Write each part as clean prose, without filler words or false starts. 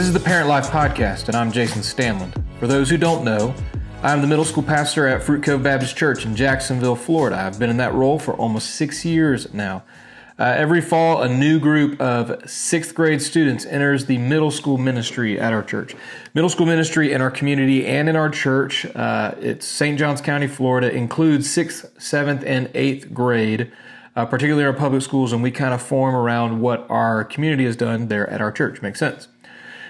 This is the Parent Life Podcast, and I'm Stanland. For those who don't know, I'm the middle school pastor at Fruit Cove Baptist Church in Jacksonville, Florida. I've been in that role for almost 6 years now. Every fall, a new group of 6th grade students enters the middle school ministry at our church. Middle school ministry in our community and in our church, it's St. Johns County, Florida, includes 6th, 7th, and 8th grade, particularly our public schools, and we kind of form around what our community has done there at our church. Makes sense.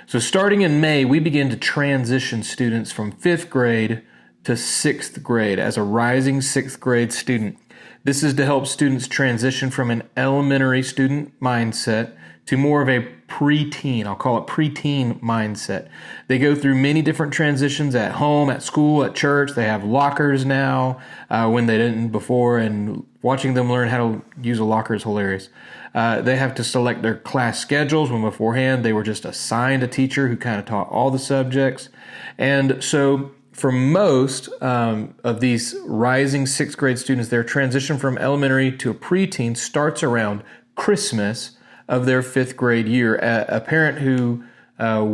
So starting in May, we begin to transition students from 5th grade to 6th grade as a rising 6th grade student. This is to help students transition from an elementary student mindset to more of a preteen, I'll call it preteen mindset. They go through many different transitions at home, at school, at church. They have lockers now when they didn't before, and watching them learn how to use a locker is hilarious. They have to select their class schedules when beforehand they were just assigned a teacher who kind of taught all the subjects. And so for most of these rising 6th grade students, their transition from elementary to a preteen starts around Christmas of their 5th grade year. A parent who a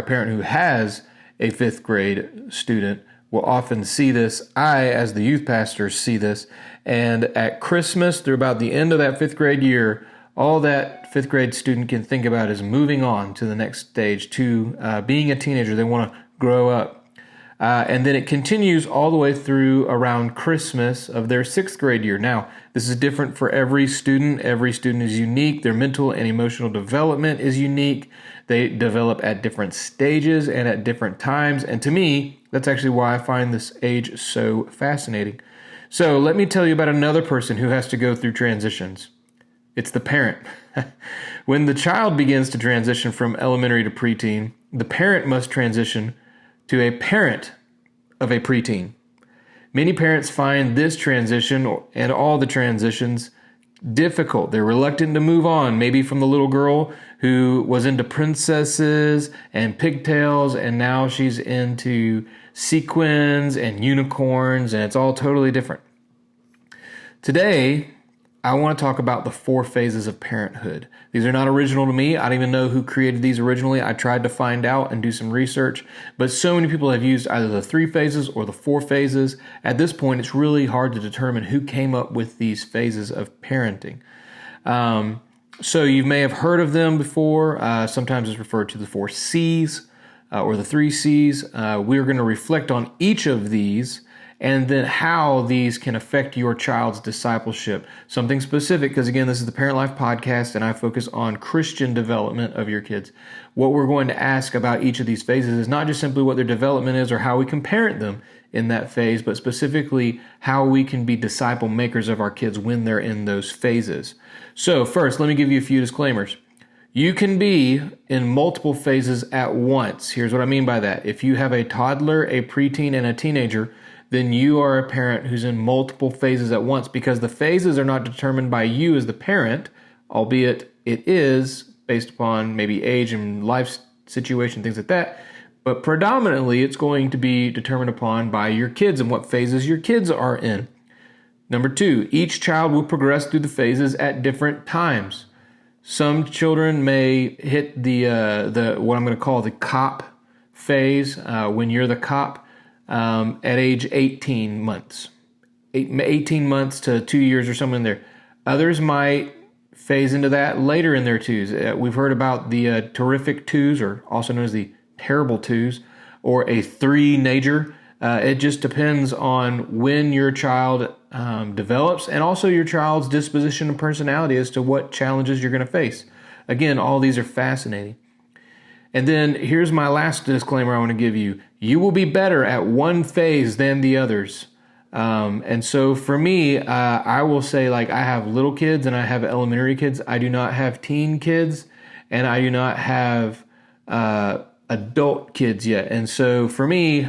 parent who has a 5th grade student will often see this. I, as the youth pastor, see this. And at Christmas, through about the end of that 5th grade year, all that 5th grade student can think about is moving on to the next stage, to being a teenager. They want to grow up. And then it continues all the way through around Christmas of their 6th grade year. Now, this is different for every student. Every student is unique. Their mental and emotional development is unique. They develop at different stages and at different times. And to me, that's actually why I find this age so fascinating. So let me tell you about another person who has to go through transitions. It's the parent. When the child begins to transition from elementary to preteen, the parent must transition to a parent of a preteen. Many parents find this transition and all the transitions difficult. They're reluctant to move on, maybe from the little girl who was into princesses and pigtails, and now she's into sequins and unicorns, and it's all totally different. Today, I want to talk about the 4 phases of parenthood. These are not original to me. I don't even know who created these originally. I tried to find out and do some research, but so many people have used either the 3 phases or the 4 phases. At this point, it's really hard to determine who came up with these phases of parenting. So you may have heard of them before. Sometimes it's referred to the 4 C's or the 3 C's. We're going to reflect on each of these and then how these can affect your child's discipleship. Something specific, because again, this is the Parent Life Podcast, and I focus on Christian development of your kids. What we're going to ask about each of these phases is not just simply what their development is or how we can parent them in that phase, but specifically how we can be disciple makers of our kids when they're in those phases. So first, let me give you a few disclaimers. You can be in multiple phases at once. Here's what I mean by that. If you have a toddler, a preteen, and a teenager, then you are a parent who's in multiple phases at once, because the phases are not determined by you as the parent, albeit it is based upon maybe age and life situation, things like that. But predominantly, it's going to be determined upon by your kids and what phases your kids are in. Number 2, each child will progress through the phases at different times. Some children may hit the what I'm going to call the cop phase when you're the cop. At age 18 months, 18 months to 2 years or something in there. Others might phase into that later in their 2s. We've heard about the terrific 2s, or also known as the terrible 2s, or a 3-nager. It just depends on when your child develops, and also your child's disposition and personality as to what challenges you're going to face. Again, all these are fascinating. And then here's my last disclaimer I want to give you. You will be better at one phase than the others. And so for me, I will say, I have little kids and I have elementary kids. I do not have teen kids, and I do not have adult kids yet. And so for me,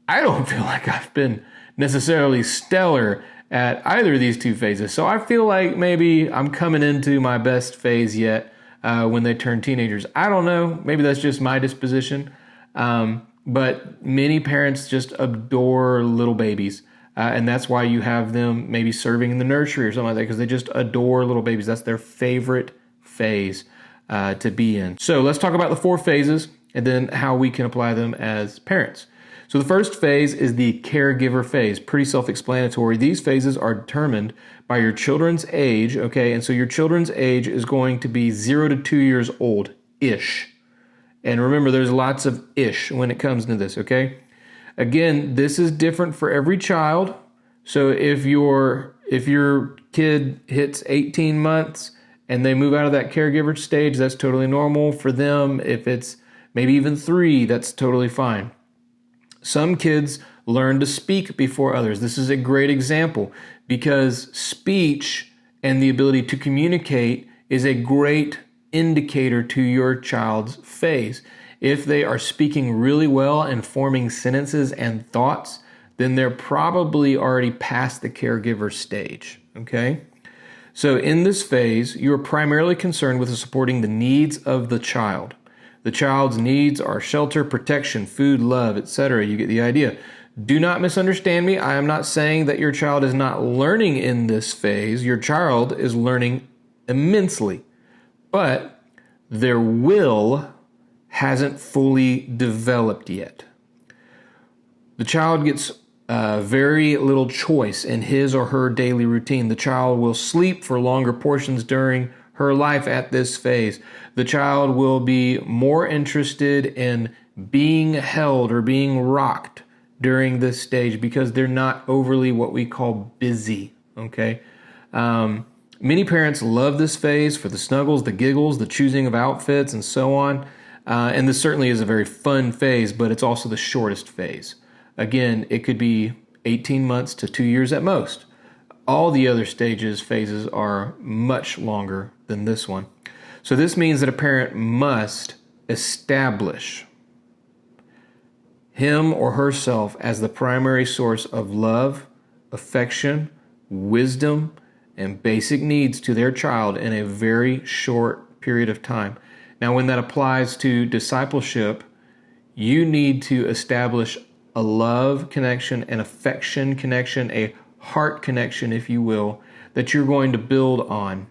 I don't feel like I've been necessarily stellar at either of these 2 phases. So I feel like maybe I'm coming into my best phase yet. When they turn teenagers. I don't know. Maybe that's just my disposition. But many parents just adore little babies. And that's why you have them maybe serving in the nursery or something like that, because they just adore little babies. That's their favorite phase. to be in. So let's talk about the 4 phases and then how we can apply them as parents. So the first phase is the caregiver phase. Pretty self-explanatory. These phases are determined by your children's age, okay? And so your children's age is going to be 0 to 2 years old-ish. And remember, there's lots of ish when it comes to this, okay? Again, this is different for every child. So if your kid hits 18 months and they move out of that caregiver stage, that's totally normal for them. If it's maybe even 3, that's totally fine. Some kids learn to speak before others. This is a great example because speech and the ability to communicate is a great indicator to your child's phase. If they are speaking really well and forming sentences and thoughts, then they're probably already past the caregiver stage, okay? So in this phase, you're primarily concerned with supporting the needs of the child. The child's needs are shelter, protection, food, love, etc. You get the idea. Do not misunderstand me. I am not saying that your child is not learning in this phase. Your child is learning immensely, but their will hasn't fully developed yet. The child gets very little choice in his or her daily routine. The child will sleep for longer portions during her life at this phase. The child will be more interested in being held or being rocked during this stage because they're not overly what we call busy, okay? Many parents love this phase for the snuggles, the giggles, the choosing of outfits, and so on. And this certainly is a very fun phase, but it's also the shortest phase. Again, it could be 18 months to 2 years at most. All the other phases are much longer than this one. So this means that a parent must establish him or herself as the primary source of love, affection, wisdom, and basic needs to their child in a very short period of time. Now, when that applies to discipleship, you need to establish a love connection, an affection connection, a heart connection, if you will, that you're going to build on.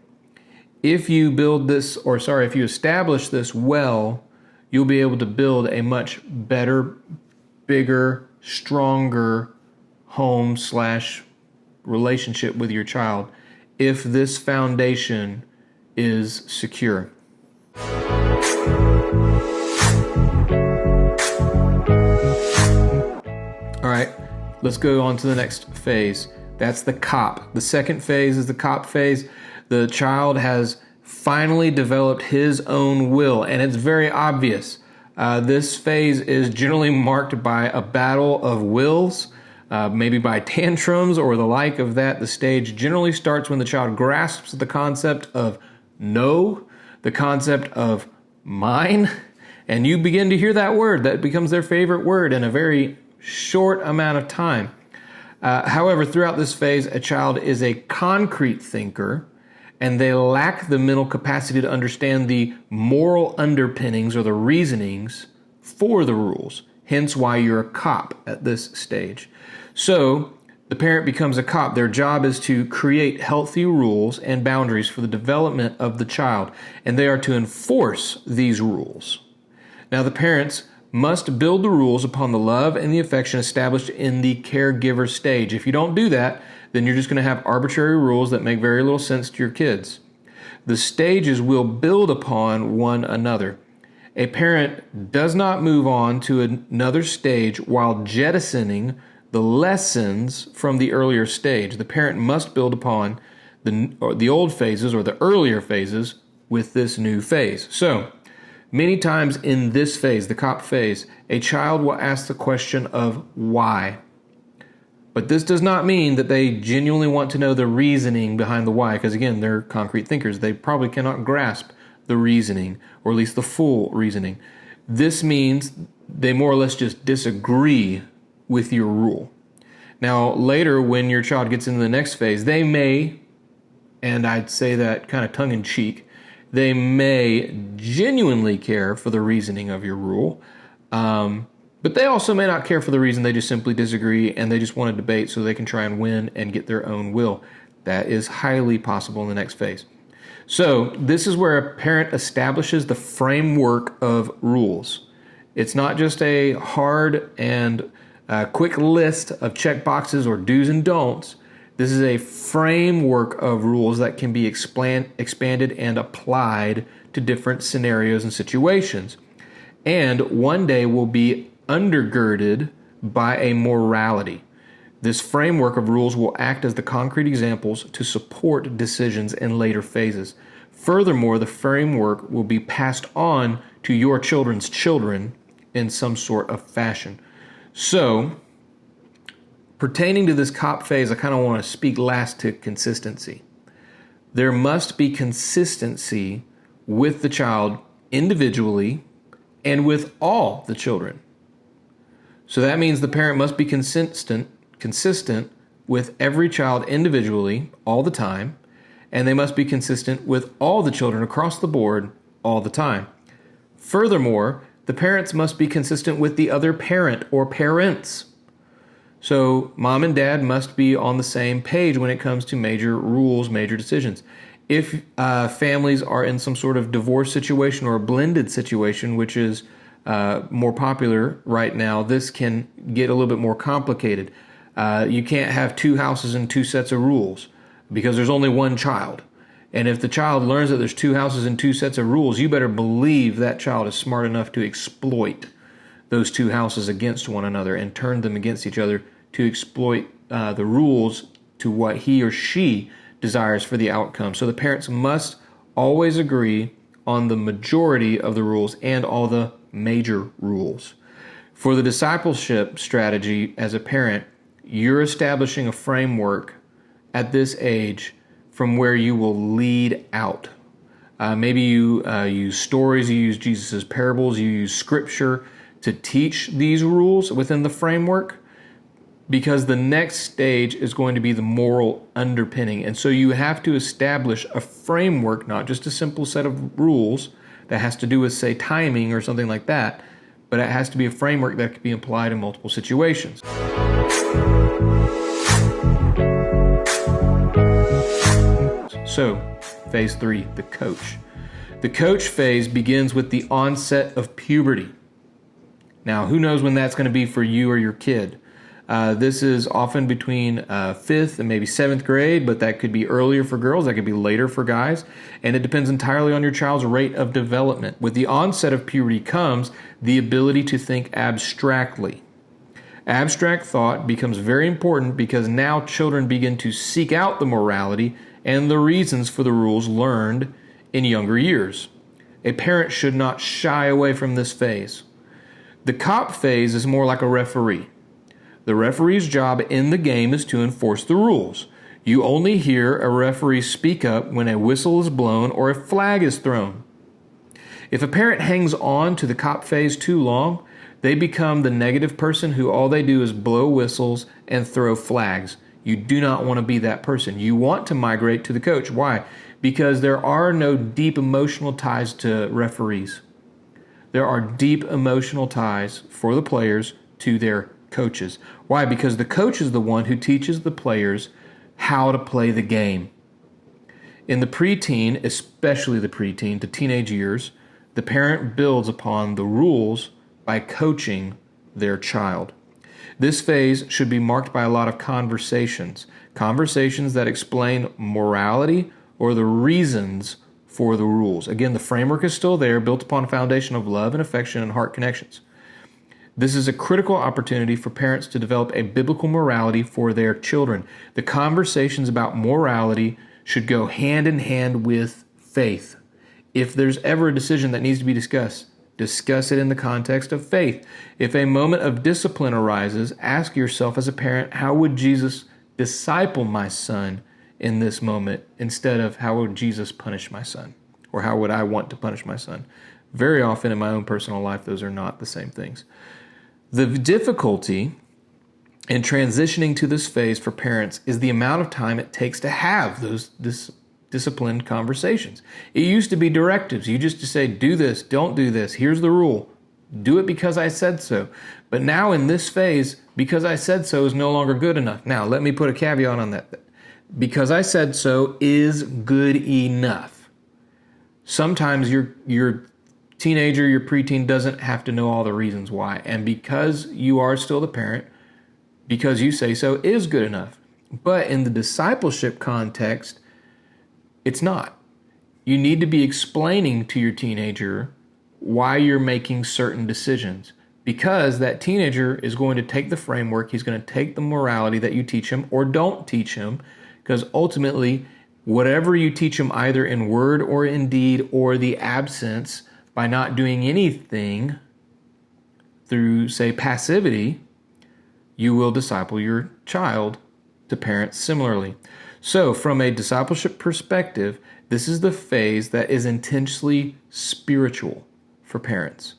If you establish this well, you'll be able to build a much better, bigger, stronger home/relationship with your child if this foundation is secure. All right, let's go on to the next phase. That's the COP. The second phase is the COP phase. The child has finally developed his own will, and it's very obvious. This phase is generally marked by a battle of wills, maybe by tantrums or the like of that. The stage generally starts when the child grasps the concept of no, the concept of mine, and you begin to hear that word. That becomes their favorite word in a very short amount of time. However, throughout this phase, a child is a concrete thinker, and they lack the mental capacity to understand the moral underpinnings or the reasonings for the rules, hence why you're a cop at this stage. So the parent becomes a cop. Their job is to create healthy rules and boundaries for the development of the child, and they are to enforce these rules. Now, the parents must build the rules upon the love and the affection established in the caregiver stage. If you don't do that, then you're just going to have arbitrary rules that make very little sense to your kids. The stages will build upon one another. A parent does not move on to another stage while jettisoning the lessons from the earlier stage. The parent must build upon the old phases or the earlier phases with this new phase. So, many times in this phase, the COP phase, a child will ask the question of why. But this does not mean that they genuinely want to know the reasoning behind the why, because again, they're concrete thinkers. They probably cannot grasp the reasoning, or at least the full reasoning. This means they more or less just disagree with your rule. Now, later when your child gets into the next phase, they may, and I'd say that kind of tongue-in-cheek, they may genuinely care for the reasoning of your rule, but they also may not care for the reason. They just simply disagree and they just want to debate so they can try and win and get their own will. That is highly possible in the next phase. So this is where a parent establishes the framework of rules. It's not just a hard and quick list of check boxes or do's and don'ts. This is a framework of rules that can be expanded and applied to different scenarios and situations. And one day will be undergirded by a morality. This framework of rules will act as the concrete examples to support decisions in later phases. Furthermore, the framework will be passed on to your children's children in some sort of fashion. So, pertaining to this COP phase, I kind of want to speak last to consistency. There must be consistency with the child individually and with all the children. So that means the parent must be consistent with every child individually all the time, and they must be consistent with all the children across the board all the time. Furthermore, the parents must be consistent with the other parent or parents. So mom and dad must be on the same page when it comes to major rules, major decisions. If families are in some sort of divorce situation or a blended situation, which is more popular right now, this can get a little bit more complicated. You can't have two houses and two sets of rules because there's only one child. And if the child learns that there's two houses and two sets of rules, you better believe that child is smart enough to exploit those two houses against one another and turn them against each other to exploit the rules to what he or she desires for the outcome. So the parents must always agree on the majority of the rules and all the major rules. For the discipleship strategy as a parent, you're establishing a framework at this age from where you will lead out. Maybe you use stories, you use Jesus' parables, you use scripture to teach these rules within the framework, because the next stage is going to be the moral underpinning. And so you have to establish a framework, not just a simple set of rules that has to do with, say, timing or something like that, but it has to be a framework that can be applied in multiple situations. So, phase 3, the coach. The coach phase begins with the onset of puberty. Now, who knows when that's going to be for you or your kid? This is often between 5th and maybe 7th grade, but that could be earlier for girls, that could be later for guys, and it depends entirely on your child's rate of development. With the onset of puberty comes the ability to think abstractly. Abstract thought becomes very important because now children begin to seek out the morality and the reasons for the rules learned in younger years. A parent should not shy away from this phase. The COP phase is more like a referee. The referee's job in the game is to enforce the rules. You only hear a referee speak up when a whistle is blown or a flag is thrown. If a parent hangs on to the COP phase too long, they become the negative person who all they do is blow whistles and throw flags. You do not want to be that person. You want to migrate to the coach. Why? Because there are no deep emotional ties to referees. There are deep emotional ties for the players to their coaches. Why? Because the coach is the one who teaches the players how to play the game. In the preteen, especially the preteen to teenage years, the parent builds upon the rules by coaching their child. This phase should be marked by a lot of conversations that explain morality or the reasons for the rules. Again, the framework is still there, built upon a foundation of love and affection and heart connections. This is a critical opportunity for parents to develop a biblical morality for their children. The conversations about morality should go hand in hand with faith. If there's ever a decision that needs to be discussed, discuss it in the context of faith. If a moment of discipline arises, ask yourself as a parent, how would Jesus disciple my son in this moment instead of how would Jesus punish my son? Or how would I want to punish my son? Very often in my own personal life, those are not the same things. The difficulty in transitioning to this phase for parents is the amount of time it takes to have those disciplined conversations. It used to be directives. You just to say, do this, don't do this, here's the rule. Do it because I said so. But now in this phase, because I said so is no longer good enough. Now, let me put a caveat on that. Because I said so is good enough. Sometimes your teenager, your preteen doesn't have to know all the reasons why. And because you are still the parent, because you say so, is good enough. But in the discipleship context, it's not. You need to be explaining to your teenager why you're making certain decisions, because that teenager is going to take the framework, he's going to take the morality that you teach him or don't teach him, because ultimately, whatever you teach him either in word or in deed or the absence by not doing anything through, say, passivity, you will disciple your child to parent similarly. So from a discipleship perspective, this is the phase that is intentionally spiritual for parents.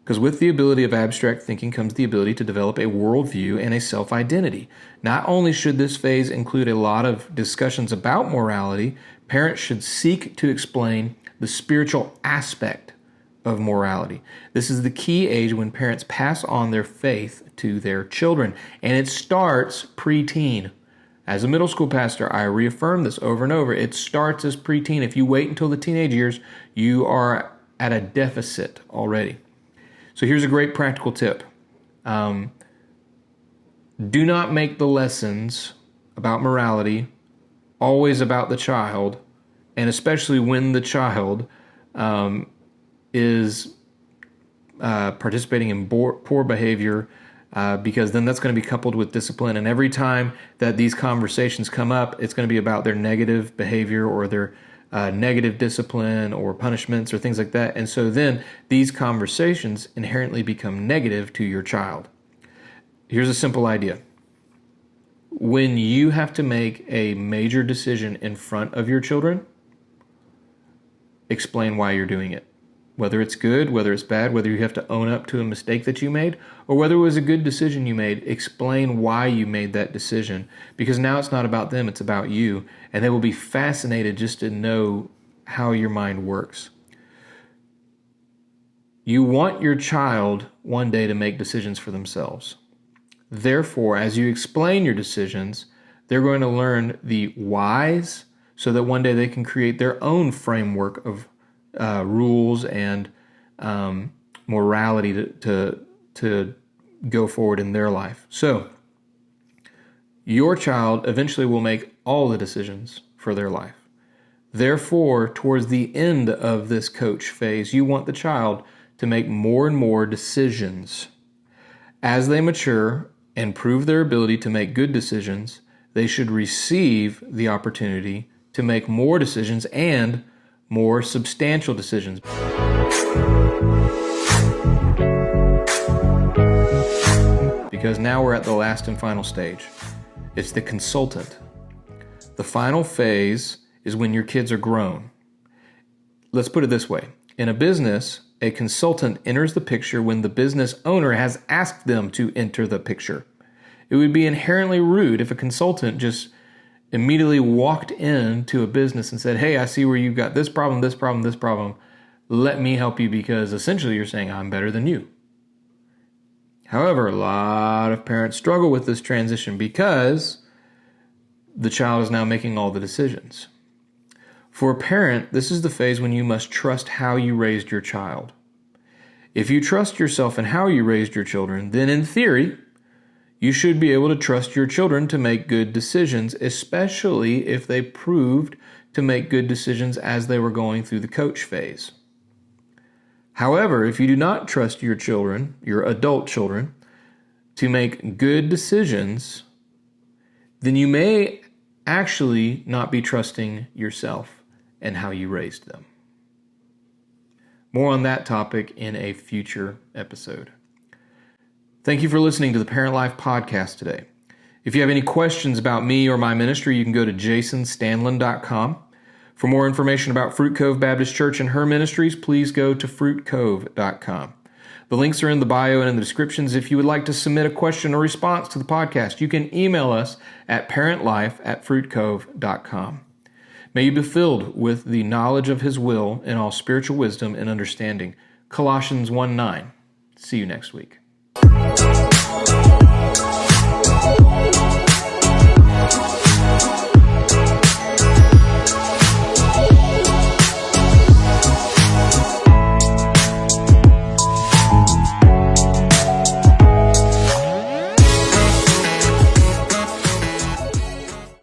Because with the ability of abstract thinking comes the ability to develop a worldview and a self-identity. Not only should this phase include a lot of discussions about morality, parents should seek to explain the spiritual aspect of morality. This is the key age when parents pass on their faith to their children. And it starts preteen. As a middle school pastor, I reaffirm this over and over. It starts as preteen. If you wait until the teenage years, you are at a deficit already. So here's a great practical tip. Do not make the lessons about morality always about the child, and especially when the child is participating in poor behavior, because then that's going to be coupled with discipline. And every time that these conversations come up, it's going to be about their negative behavior or their negative discipline or punishments or things like that. And so then these conversations inherently become negative to your child. Here's a simple idea. When you have to make a major decision in front of your children, explain why you're doing it. Whether it's good, whether it's bad, whether you have to own up to a mistake that you made, or whether it was a good decision you made, explain why you made that decision. Because now it's not about them, it's about you. And they will be fascinated just to know how your mind works. You want your child one day to make decisions for themselves. Therefore, as you explain your decisions, they're going to learn the whys so that one day they can create their own framework of rules and morality to go forward in their life. So your child eventually will make all the decisions for their life. Therefore, towards the end of this coach phase, you want the child to make more and more decisions. As they mature and prove their ability to make good decisions, they should receive the opportunity to make more decisions and more substantial decisions. Because now we're at the last and final stage. It's the consultant. The final phase is when your kids are grown. Let's put it this way. In a business, a consultant enters the picture when the business owner has asked them to enter the picture. It would be inherently rude if a consultant just immediately walked into a business and said, hey, I see where you've got this problem, this problem, this problem. Let me help you, because essentially you're saying I'm better than you. However, a lot of parents struggle with this transition because the child is now making all the decisions. For a parent, this is the phase when you must trust how you raised your child. If you trust yourself and how you raised your children, then in theory, you should be able to trust your children to make good decisions, especially if they proved to make good decisions as they were going through the coach phase. However, if you do not trust your children, your adult children, to make good decisions, then you may actually not be trusting yourself and how you raised them. More on that topic in a future episode. Thank you for listening to the Parent Life Podcast today. If you have any questions about me or my ministry, you can go to jstanland.com. For more information about Fruit Cove Baptist Church and her ministries, please go to fruitcove.com. The links are in the bio and in the descriptions. If you would like to submit a question or response to the podcast, you can email us at parentlife@fruitcove.com. May you be filled with the knowledge of His will and all spiritual wisdom and understanding. Colossians 1:9. See you next week.